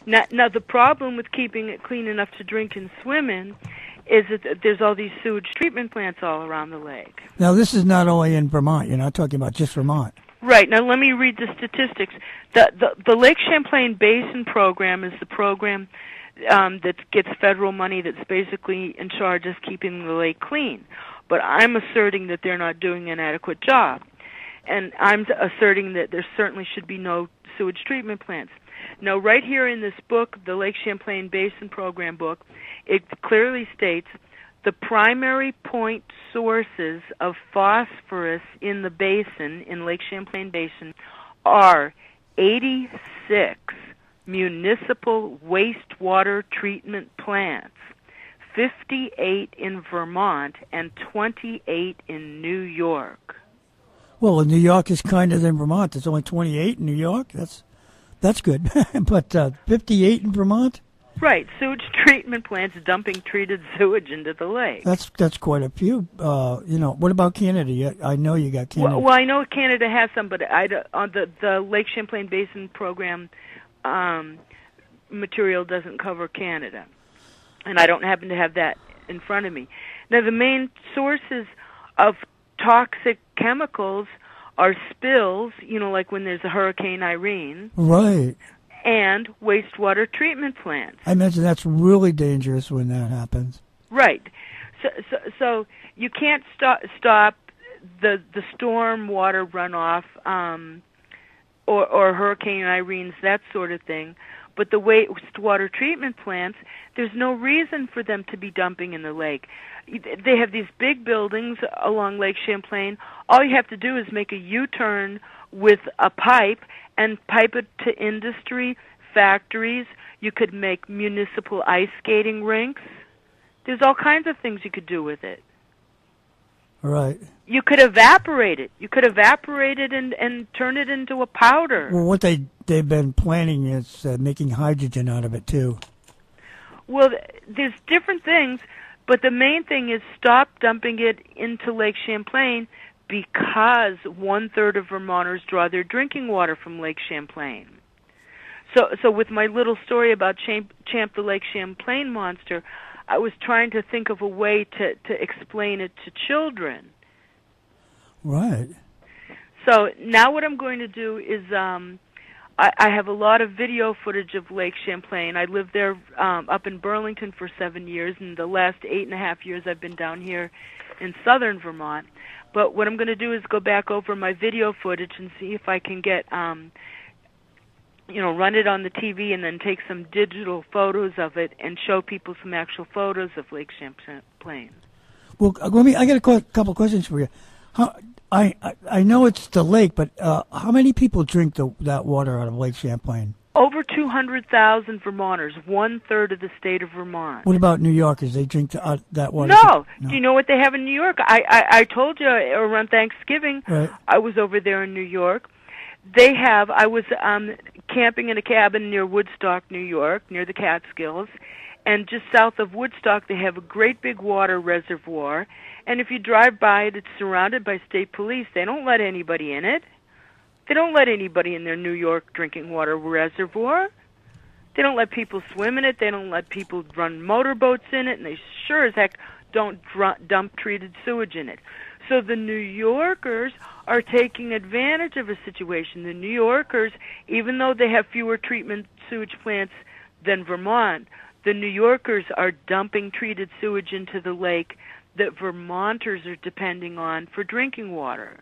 Now, the problem with keeping it clean enough to drink and swim in is that there's all these sewage treatment plants all around the lake. Now, this is not only in Vermont. You're not talking about just Vermont. Right. Now, let me read the statistics. The Lake Champlain Basin Program is the program that gets federal money that's basically in charge of keeping the lake clean. But I'm asserting that they're not doing an adequate job. And I'm asserting that there certainly should be no sewage treatment plants. Now, right here in this book, the Lake Champlain Basin Program book, it clearly states the primary point sources of phosphorus in the basin, in Lake Champlain Basin, are 86 municipal wastewater treatment plants, 58 in Vermont, and 28 in New York. Well, New York is kinder than Vermont. There's only 28 in New York. That's good. But 58 in Vermont? Right, sewage treatment plants dumping treated sewage into the lake. That's quite a few. What about Canada? I know you got Canada. Well, I know Canada has some, but on the Lake Champlain Basin Program material doesn't cover Canada, and I don't happen to have that in front of me. Now, the main sources of toxic chemicals are spills, like when there's a Hurricane Irene. Right. And wastewater treatment plants. I imagine that's really dangerous when that happens. Right. So you can't stop the storm water runoff or Hurricane Irenes, that sort of thing. But the wastewater treatment plants, there's no reason for them to be dumping in the lake. They have these big buildings along Lake Champlain. All you have to do is make a U-turn with a pipe and pipe it to industry, factories. You could make municipal ice skating rinks. There's all kinds of things you could do with it. Right. You could evaporate it. You could evaporate it and turn it into a powder. Well, what they've been planning is making hydrogen out of it, too. Well, there's different things, but the main thing is stop dumping it into Lake Champlain because 1/3 of Vermonters draw their drinking water from Lake Champlain. So with my little story about Champ the Lake Champlain monster, I was trying to think of a way to explain it to children. Right. So now what I'm going to do is I have a lot of video footage of Lake Champlain. I lived there up in Burlington for 7 years, and the last 8.5 years I've been down here in southern Vermont. But what I'm going to do is go back over my video footage and see if I can get, run it on the TV and then take some digital photos of it and show people some actual photos of Lake Champlain. Well, I got a couple questions for you. I know it's the lake, but how many people drink that water out of Lake Champlain? Over 200,000 Vermonters, 1/3 of the state of Vermont. What about New Yorkers? They drink that water? No. Do you know what they have in New York? I told you around Thanksgiving, right. I was over there in New York. I was camping in a cabin near Woodstock, New York, near the Catskills. And just south of Woodstock, they have a great big water reservoir. And if you drive by it, it's surrounded by state police. They don't let anybody in it. They don't let anybody in their New York drinking water reservoir. They don't let people swim in it. They don't let people run motorboats in it. And they sure as heck don't dump treated sewage in it. So the New Yorkers are taking advantage of a situation. The New Yorkers, even though they have fewer treatment sewage plants than Vermont, the New Yorkers are dumping treated sewage into the lake that Vermonters are depending on for drinking water.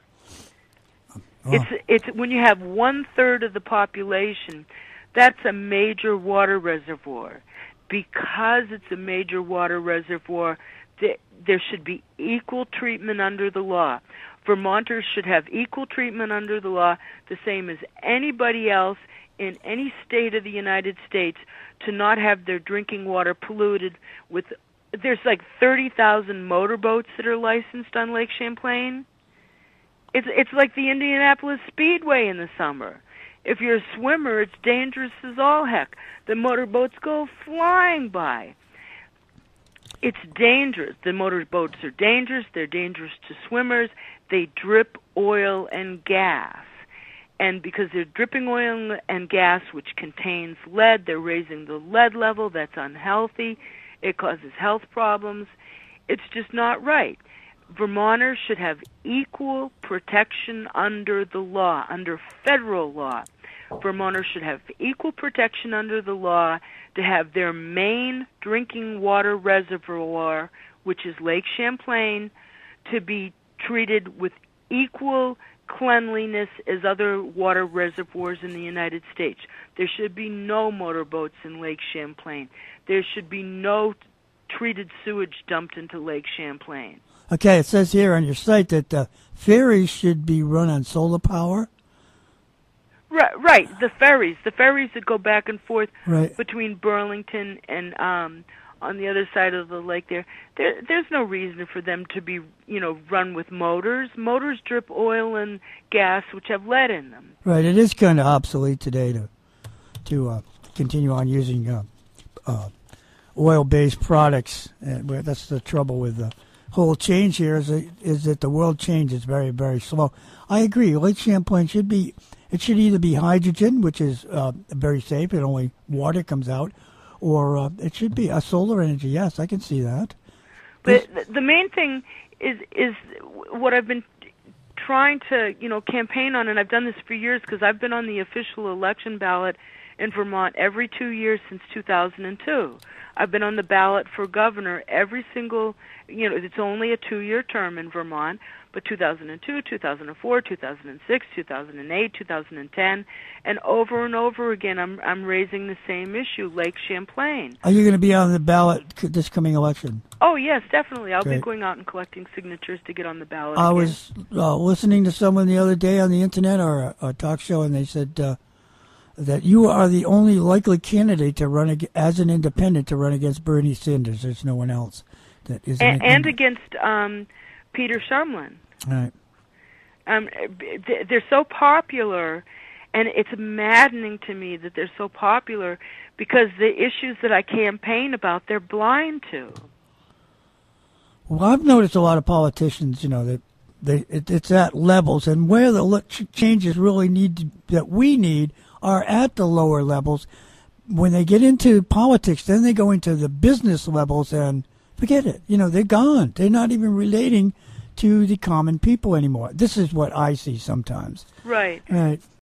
Oh. It's when you have 1/3 of the population, that's a major water reservoir. Because it's a major water reservoir, there should be equal treatment under the law. Vermonters should have equal treatment under the law, the same as anybody else in any state of the United States, to not have their drinking water polluted with. There's like 30,000 motorboats that are licensed on Lake Champlain. It's like the Indianapolis Speedway in the summer. If you're a swimmer, it's dangerous as all heck. The motorboats go flying by. It's dangerous. The motorboats are dangerous. They're dangerous to swimmers. They drip oil and gas. and because they're dripping oil and gas, which contains lead, they're raising the lead level. That's unhealthy. It causes health problems. It's just not right. Vermonters should have equal protection under the law, under federal law. Vermonters should have equal protection under the law to have their main drinking water reservoir, which is Lake Champlain, to be treated with equal cleanliness as other water reservoirs in the United States. There should be no motorboats in Lake Champlain. There should be no treated sewage dumped into Lake Champlain. Okay, it says here on your site that ferries should be run on solar power. Right. The ferries that go back and forth right. between Burlington and on the other side of the lake. There's no reason for them to be, run with motors. Motors drip oil and gas, which have lead in them. Right. It is kind of obsolete today to continue on using oil-based products. That's the trouble with the whole change here is that the world changes very, very slow. I agree. Lake Champlain should either be hydrogen, which is very safe, and only water comes out, or it should be a solar energy. Yes, I can see that. But the main thing is what I've been trying to, campaign on, and I've done this for years because I've been on the official election ballot in Vermont every 2 years since 2002. I've been on the ballot for governor every single, it's only a 2-year term in Vermont, but 2002, 2004, 2006, 2008, 2010, and over again I'm raising the same issue, Lake Champlain. Are you going to be on the ballot this coming election? Oh, yes, definitely. I'll Great. be going out and collecting signatures to get on the ballot I again. was listening to someone the other day on the internet or a talk show, and they said that you are the only likely candidate to run as an independent to run against Bernie Sanders. There's no one else that is. And against Peter Shumlin. Right. They're so popular, and it's maddening to me that they're so popular because the issues that I campaign about, they're blind to. Well, I've noticed a lot of politicians, that it's at levels, and where the changes really that we need are at the lower levels. When they get into politics, then they go into the business levels and forget it. They're gone. They're not even relating to the common people anymore. This is what I see sometimes. Right. Right.